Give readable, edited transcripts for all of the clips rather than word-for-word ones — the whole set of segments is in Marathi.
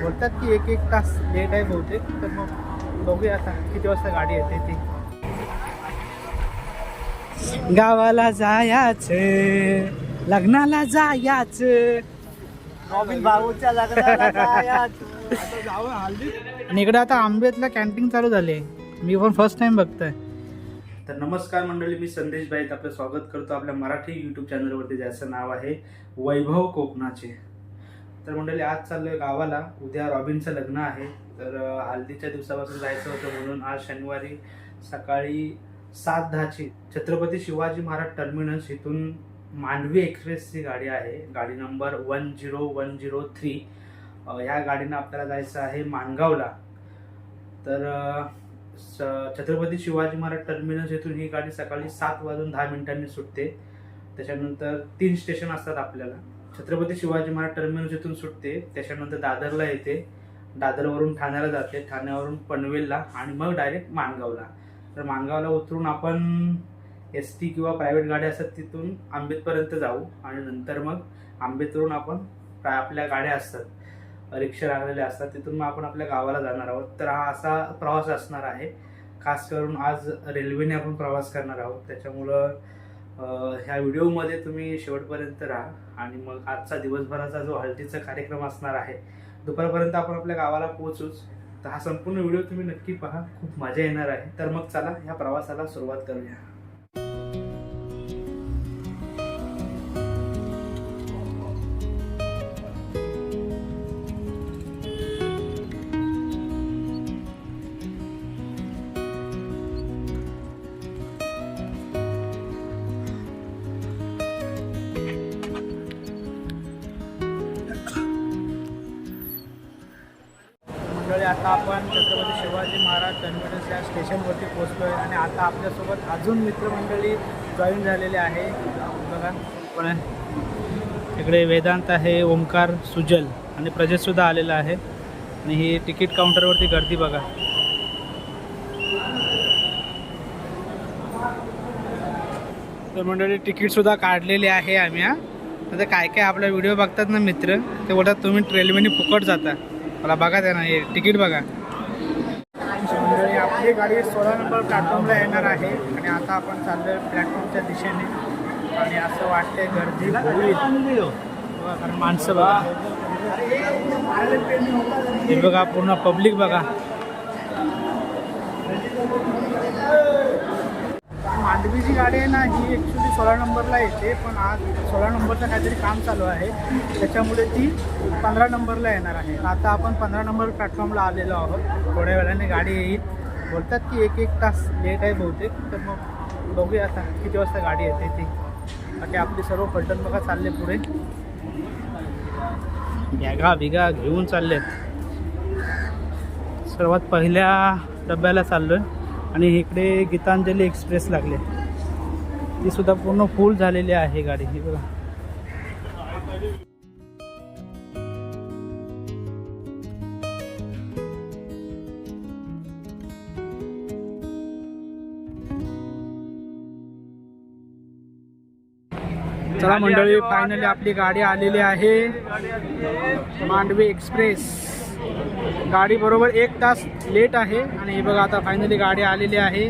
बोलतात की एक तास लेट आहे बहुतेक, तर मग बघूया आता किती वाजता गाडी येते ती. गावाला जायचं, लग्नाला जायचं, नवीन भाऊच्या लग्नाला जायचं. आणि इकडे आता आंबेतला कॅन्टीन चालू झाले. मी पण फर्स्ट टाइम बघतोय. तर नमस्कार मंडळी, मी संदेश भाई आपलं स्वागत करतो आपल्या मराठी यूट्यूब चॅनलवरती, ज्याचं नाव आहे वैभव कोकणाचे. तर मंडळी आज चाललोय गावाला. उद्या रॉबिनचं लग्न आहे, तर हल्दीच्या दिवसापासून जायचं होतं, म्हणून आज शनिवारी सकाळी 7:10ची छत्रपती शिवाजी महाराज टर्मिनस इथून मांडवी एक्सप्रेसची गाडी आहे, गाडी नंबर 10103. या गाडीनं आपल्याला जायचं आहे माणगावला. तर छत्रपती शिवाजी महाराज टर्मिनस येथून ही गाडी सकाळी 7:10 सुटते. त्याच्यानंतर 3 स्टेशन असतात आपल्याला. छत्रपती शिवाजी महाराज टर्मिनस येथून सुटते, त्याच्यानंतर दादरला येते, दादरवरून ठाण्याला जाते, ठाण्यावरून पनवेलला आणि मग डायरेक्ट माणगावला. तर माणगावला उतरून आपण ST किंवा प्रायव्हेट गाड्या असतात तिथून आंबेतपर्यंत जाऊ, आणि नंतर मग आंबेतवरून आपण आपल्या गाड्या असतात, रिक्षा लागलेल्या असतात, तिथून मग आपण आपल्या गावाला जाणार आहोत. तर हा असा प्रवास असणार आहे. खास करून आज रेल्वेने आपण प्रवास करणार आहोत, त्याच्यामुळं ह्या व्हिडिओमध्ये तुम्ही शेवटपर्यंत राहा. आणि मग आजचा दिवसभराचा जो हळदीचा कार्यक्रम असणार आहे, दुपारपर्यंत आपण आपल्या गावाला पोहोचूच. तर हा संपूर्ण व्हिडिओ तुम्ही नक्की पहा, खूप मजा येणार आहे. तर मग चला ह्या प्रवासाला सुरुवात करूया. आता आपण छत्रपती शिवाजी महाराज टर्मिनस या स्टेशनवरती पोहोचलो आहे, आणि आता आपल्यासोबत अजून मित्रमंडळी जॉईन झालेले आहे. बघा पण इकडे वेदांत आहे, ओमकार, सुजल आणि प्रजेशसुद्धा आलेला आहे. आणि ही तिकीट काउंटरवरती गर्दी बघा. तर मंडळी तिकीटसुद्धा काढलेले आहे आम्ही. आता काय काय आपला व्हिडिओ बघतात ना मित्र, ते बोलतात तुम्ही रेल्वेने फुकट जाता. मला बघा त्या ना, हे तिकीट बघा. मंडळी आपली गाडी 16 नंबर प्लॅटफॉर्मला येणार आहे, आणि आता आपण चाललोय प्लॅटफॉर्मच्या दिशेने. आणि असं वाटतंय गर्दी होईल बघा, कारण माणसं बघा, हे बघा पूर्ण पब्लिक बघा. मांडवी जी गाडी आहे ना, ही ॲक्च्युली 16 नंबरला येते, पण आज 16 नंबरचं काहीतरी काम चालू आहे, त्याच्यामुळे ती 15 नंबरला येणार आहे. आता आपण 15 नंबर प्लॅटफॉर्मला आलेलो आहोत. थोड्या वेळाने गाडी येईल. बोलतात की एक तास लेट आहे बहुतेक, तर मग बघूया आता किती वाजता गाडी येते ती. बाकी आपली सर्व पलटण बघा चालले पुढे, बॅगा बिगा घेऊन चाललेत. सर्वात पहिल्या डब्याला चाललो आहे, आणि इकडे गीतांजली एक्सप्रेस लागले, ती सुद्धा पूर्ण फुल झालेली आहे गाडी. ही बघा. चला मंडळी, फायनली आपली गाडी आलेली आहे, मांडवी एक्सप्रेस. गाडी बरोबर 1 तास लेट आहे, आणि हे बघा आता फायनली गाडी आलेली आहे.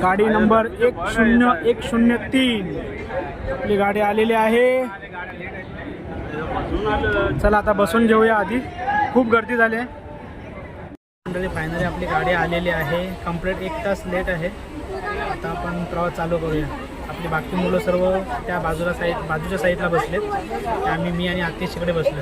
गाडी नंबर 10103 आपली गाडी आलेली आहे. चला आता बसून घेऊया आधी, खूप गर्दी झाली आहे. मंडळी फायनली आपली गाडी आलेली आहे, कंप्लीट 1 तास लेट आहे. आता आपण प्रवास चालू करूया. आपली बाकी मुलं सर्व त्या बाजूच्या साईडला बसलेत, आम्ही मी आणि आतिश इकडे बसलो.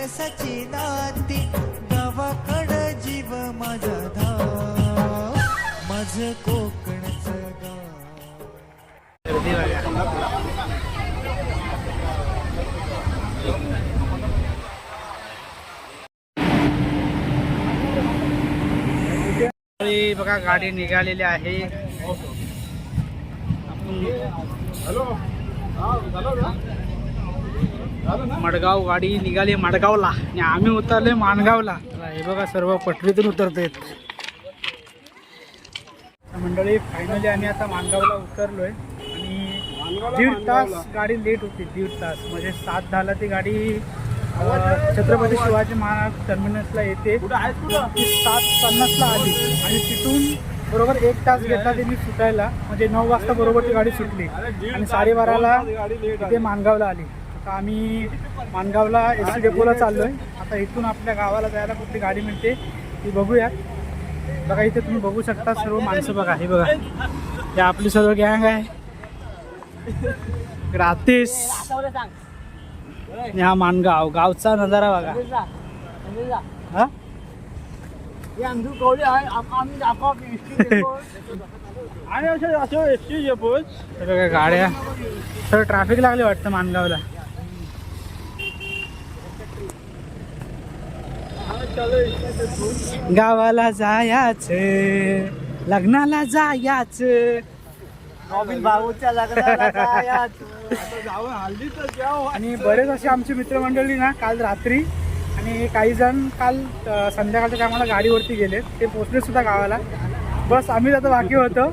माणसाची नाती गावाकड जीव माझा धाव माझं कोकणचं गाव. गर्दी बघा. बघा गाडी निघालेली आहे. मडगाव गाडी निघाली मडगावला आणि आम्ही उतरले माणगावला. हे बघा सर्व पटरीतून उतरतायत मंडळी. फायनली आम्ही आता माणगावला उतरलोय आणि 1.5 तास गाडी लेट होती. 1.5 तास म्हणजे 7:10ला ती गाडी छत्रपती शिवाजी महाराज टर्मिनसला येते. ती 7:50ला आली आणि तिथून बरोबर 1 तास घेतला त्यांनी सुटायला. म्हणजे 9 वाजता बरोबर ती गाडी सुटली आणि 12:30ला इथे माणगावला आली. आता आम्ही माणगावला एस डेपोला चाललो आहे. आता इथून आपल्या गावाला जायला कुठली गाडी मिळते ती बघूयात. बघा इथे तुम्ही बघू शकता सर्व माणसं. बघा हे बघा, हे आपली सर्व गँग आहे. रातेश हा माणगाव गावचा नजारा बघा. हा गाड्या सर ट्रॅफिक लागले वाटतं माणगावला. गावाला जायाच लग्नाला जायाच नॉबिल भाऊच्या लग्नाला जायचं. आणि बरेच असे आमची मित्रमंडळी ना काल रात्री आणि काही जण काल संध्याकाळच्या टायमाला गाडीवरती गेले. ते पोचले सुद्धा गावाला. बस आम्ही आता बाकी होतो.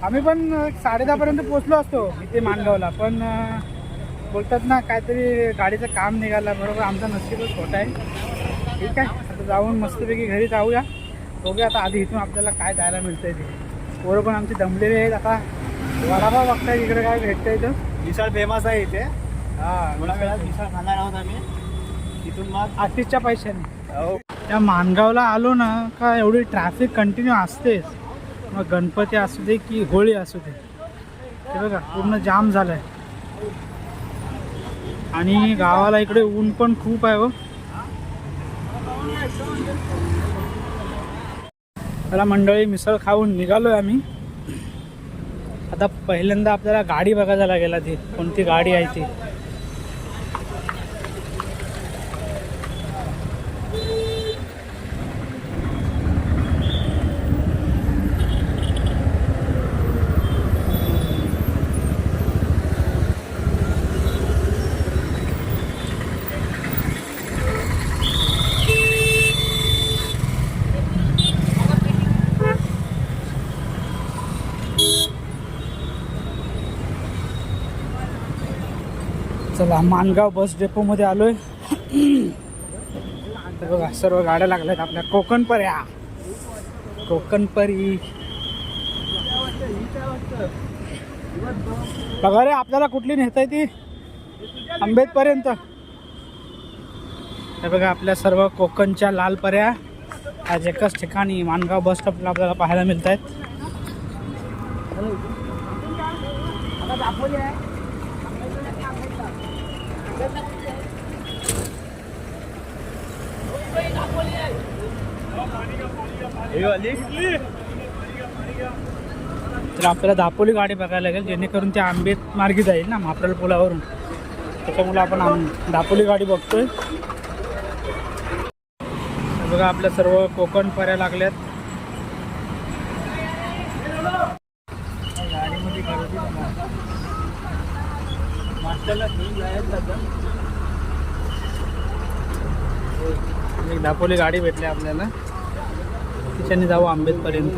आम्ही पण 10:30पर्यंत पोचलो असतो इथे माणगावला. पण बोलतात ना काहीतरी गाडीचं काम निघालं. बरोबर आमचा नशीबच खोटा आहे. ठीक आहे आता जाऊन मस्तपैकी घरी जाऊया. बघूया आता आधी इथून आपल्याला काय जायला मिळतंय ते. पोरं पण आमचे दमलेले आहेत. आता वडापाव बघताय इकडे काय भेटतं इथं. मिसळ फेमस आहे इथे. हां थोड्या वेळात मिसळ खाणार आहोत आम्ही. तिथून मग 38च्या पैशाने. हो. त्या माणगावला आलो ना का एवढी ट्रॅफिक कंटिन्यू असतेच. मग गणपती असू दे की होळी असू दे. हे बघा पूर्ण जाम झालं आहे. आणि गावाला इकडे ऊन पण खूप आहे. हो मला मंडळी मिसळ खाऊन निघालो आहे आम्ही. आता पहिल्यांदा आपल्याला गाडी बघायला लागेल. ती कोणती गाडी आहे ती. चला माणगाव बस डेपोमध्ये आलोय. तर बघा सर्व गाड्या लागल्यात आपल्या. कोकणपऱ्या कोकणपरी बघा रे. आपल्याला कुठली नेताय ती आंबेतपर्यंत. हे बघा आपल्या सर्व कोकणच्या लाल पऱ्या आज एकाच ठिकाणी माणगाव बस स्टॉपला आपल्याला पाहायला मिळत आहेत. तर आपल्याला दापोली गाडी बघायला लागेल जेणेकरून ते आंबेत मार्गी जाईल ना मापरल पुलावरून. त्याच्यामुळे आपण दापोली गाडी बघतोय. बघा आपल्या सर्व कोकण पर्या लागल्यात. गाडीमध्ये गर्दी एक दापोली गाडी भेटली आपल्याला. तिच्याने जाऊ आंबेतपर्यंत.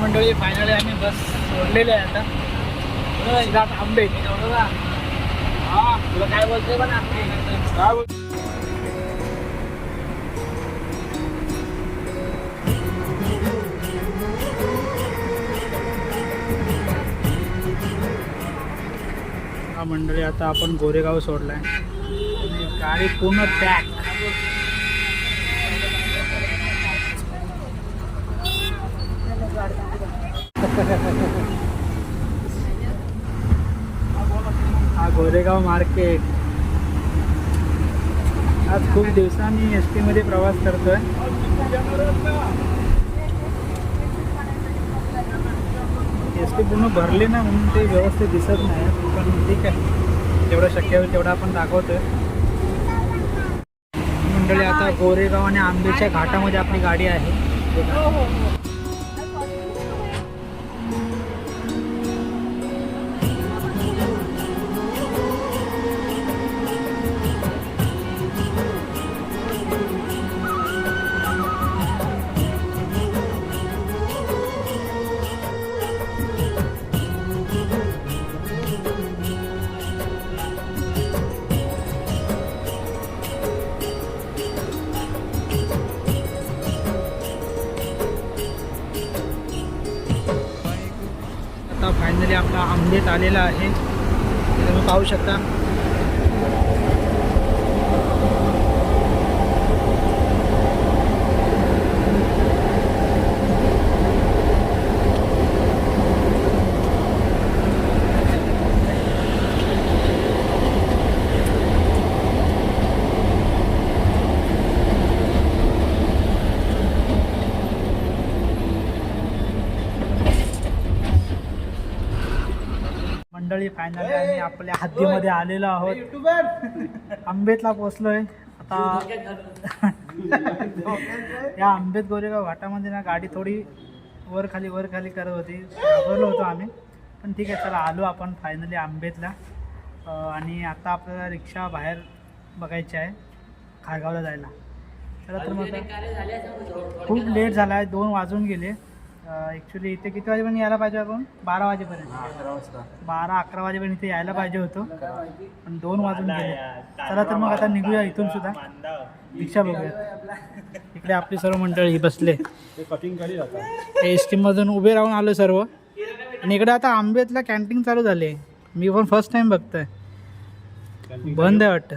मंडळी फायनली आम्ही बस सोडलेली आहे आता. आंबेत तुला काय बोलतोय पण काय बोल. मंडळी आता आपण गोरेगाव सोडलाय. गाडी पूर्ण पॅक. हा गोरेगाव मार्केट. आज खूप दिवसांनी एस टीमध्ये प्रवास करतोय. एस टी पूर्ण भरली ना म्हणून ते व्यवस्थित दिसत नाही, पण ठीक आहे, जेवढं शक्य होईल तेवढं आपण दाखवतोय. मंडळी आता गोरेगाव आणि आंबेच्या घाटामध्ये आपली गाडी आहे. आता फायनली आपला आंबेत आलेला आहे, हे तुम्ही पाहू शकता. मंडळी फायनली आम्ही आपल्या हद्दीमध्ये आलेलो आहोत. आंबेतला पोचलोय आता. या आंबेत गोरेगाव घाटामध्ये ना गाडी थोडी वर खाली करत होती, घाबरलो होतो आम्ही, पण ठीक आहे, चला आलो आपण फायनली आंबेतला. आणि आता आपल्याला रिक्षा बाहेर बघायची आहे खारगावला जायला. चला तर मग खूप लेट झाला आहे, 2 वाजून गेले. ॲक्च्युली इथे किती वाजेपर्यंत यायला पाहिजे आपण? 12 वाजेपर्यंत, 12-11 वाजेपर्यंत इथे यायला पाहिजे होतं, पण 2 वाजून गेले. चला तर मग आता निघूया इथून सुद्धा, रिक्षा बघूया. इकडे आपली सर्व मंडळी बसले, एस टीमधून उभे राहून आलो सर्व. आणि इकडे आता आंबेतला कॅन्टीन चालू झाले, मी पण फर्स्ट टाइम बघतोय. बंद आहे वाटतं.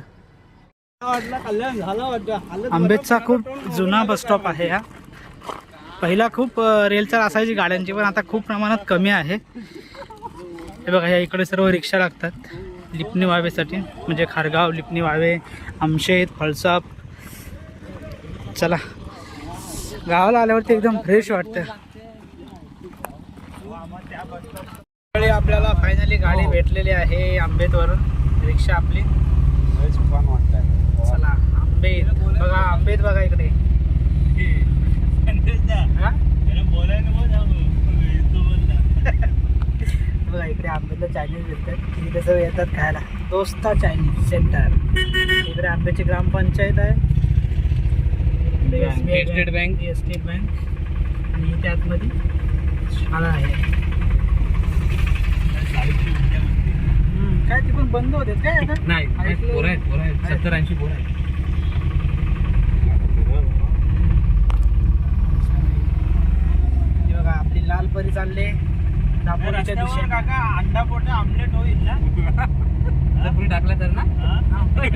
आंबेतचा खूप जुना बस स्टॉप आहे हा. पहिला खूप रेलचाल असायची गाड्यांची, पण आता खूप प्रमाणात कमी आहे. हे बघा, ह्या इकडे सर्व रिक्षा लागतात लिपणी वावेसाठी, म्हणजे खारगाव, लिपणी वावे, आमशेत, फळसाप. चला, गावाला आल्यावरती एकदम फ्रेश वाटतं. आपल्याला फायनली गाडी भेटलेली आहे आंबेतवरून, रिक्षा आपली. चला आंबेत बघा, आंबेत बघा इकडे. बघा इकडे आंबेतला चायनीज भेटतात, इकडे सर्व येतात खायला. दोस्ता चायनीज सेंटर. इकडे आंब्याची ग्रामपंचायत आहे, स्टेट बँक, आणि इथे आतमध्ये शाळा आहे. काय ते पण बंद होते काय आता? नाही, पोरं आहेत 70-80 पोरं आहेत. बघा आपली लाल परी चालले दापोलीच्या दिशेने. काका अंडा पोट आमलेट होईल ना? पुरी टाकला तर ना. आपली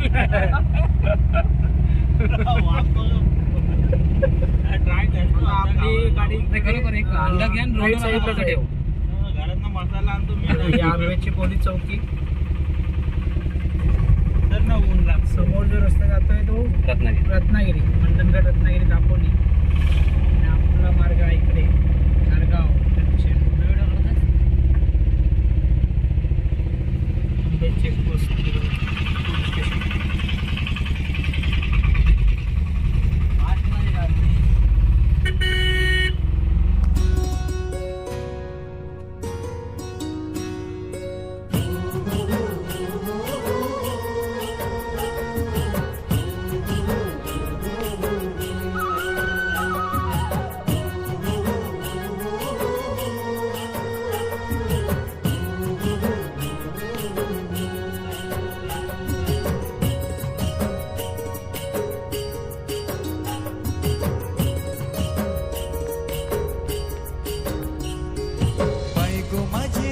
गाडी अंडा घ्या, घरात मसाला आणतो मी. आंब्याची पोलीस चौकी, तर ना ऊन लाग. समोर जो रस्ता जातोय तो रत्नागिरी, मंडणगड, रत्नागिरी, दापोली. आणि आपला मार्ग आहे इकडे खारगाव. चेकपोस्ट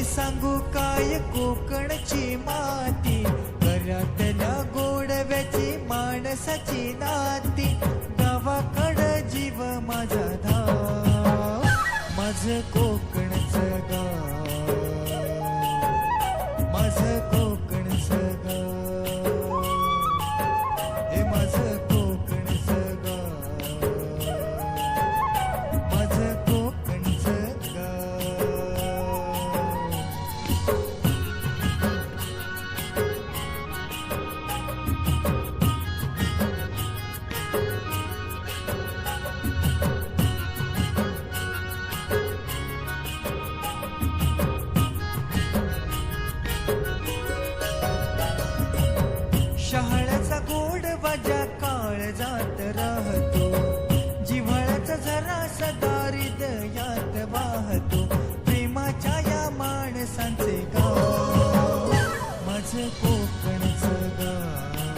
सांगू काय कोकणची माती, घरातल्या गोडव्याची माणसाची नाती, गावाकडं जीव माझा धाव, माझं कोकणचं गाव, माझं कोकणचं गाव, हे माझं गोडवा ज्या काळजात राहतो, जिव्हाळ्याचा झरा सदा हृदयात वाहतो, प्रेमाच्या या माणसांचे गाव माझं कोकणचं गाव,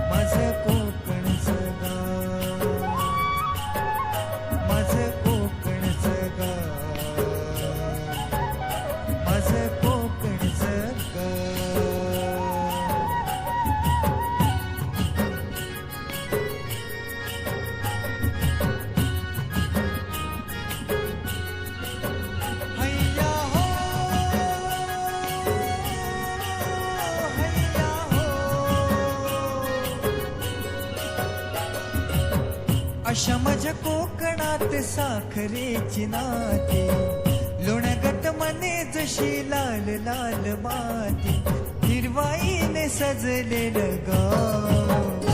माझं कोकणचं गाव, माझं कोकणचं गाव, माझं कोकणचं गाव. हैया हो, हैया हो, अशा माझ्या कोकणात साखरेची नाती, लोण्यागत मने जशी लाल लाल माती, हिरवाईने सजलेलं गाव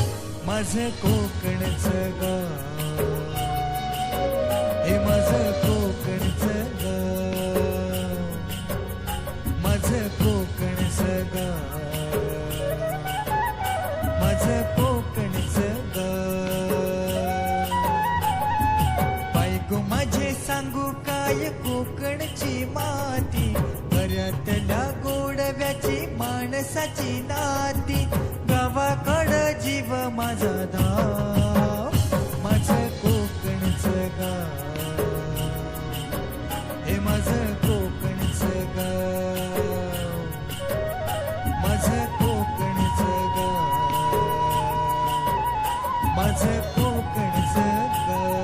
माझं कोकणचं गाव, हे माझं कोकणचं गाव, माझं कोकणचं गाव, माझं कोकणचं गाव. बायको माझे सांगू काय कोकणची माती, घरातल्या गोडव्याची माणसाची नाती, गावाकडं जीव माझा धाव माझं कोकणचं गाव, हे माझं कोकणचं गाव, माझं कोकणचं गाव, माझं कोकणचं गाव.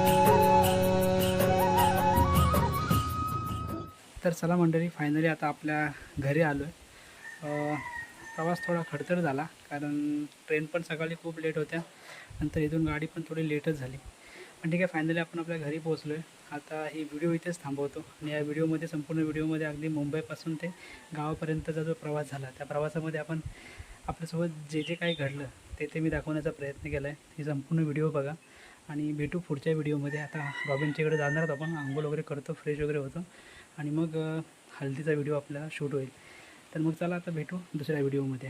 तर चला मंडळी, फायनली आता आपल्या घरी आलो आहे. प्रवास थोडा खडतर झाला कारण ट्रेन पण सकाळी खूप लेट होत्या, नंतर इथून गाडी पण थोडी लेटच झाली. पण ठीक आहे, फायनली आपण आपल्या घरी पोहोचलो आहे. आता ही व्हिडिओ इथेच थांबवतो आणि या व्हिडिओमध्ये, संपूर्ण व्हिडिओमध्ये अगदी मुंबईपासून ते गावापर्यंतचा जो प्रवास झाला, त्या प्रवासामध्ये आपण आपल्यासोबत जे जे काही घडलं ते मी दाखवण्याचा प्रयत्न केला आहे. ही संपूर्ण व्हिडिओ बघा आणि भेटू पुढच्या व्हिडिओमध्ये. आता रॉबिनच्याकडे जाणार आहोत आपण, आंघोळ वगैरे करतो, फ्रेश वगैरे होतो आणि मग हल्दीचा व्हिडिओ आपल्याला शूट होईल. तर मग चला आता भेटू दुसऱ्या व्हिडिओमध्ये.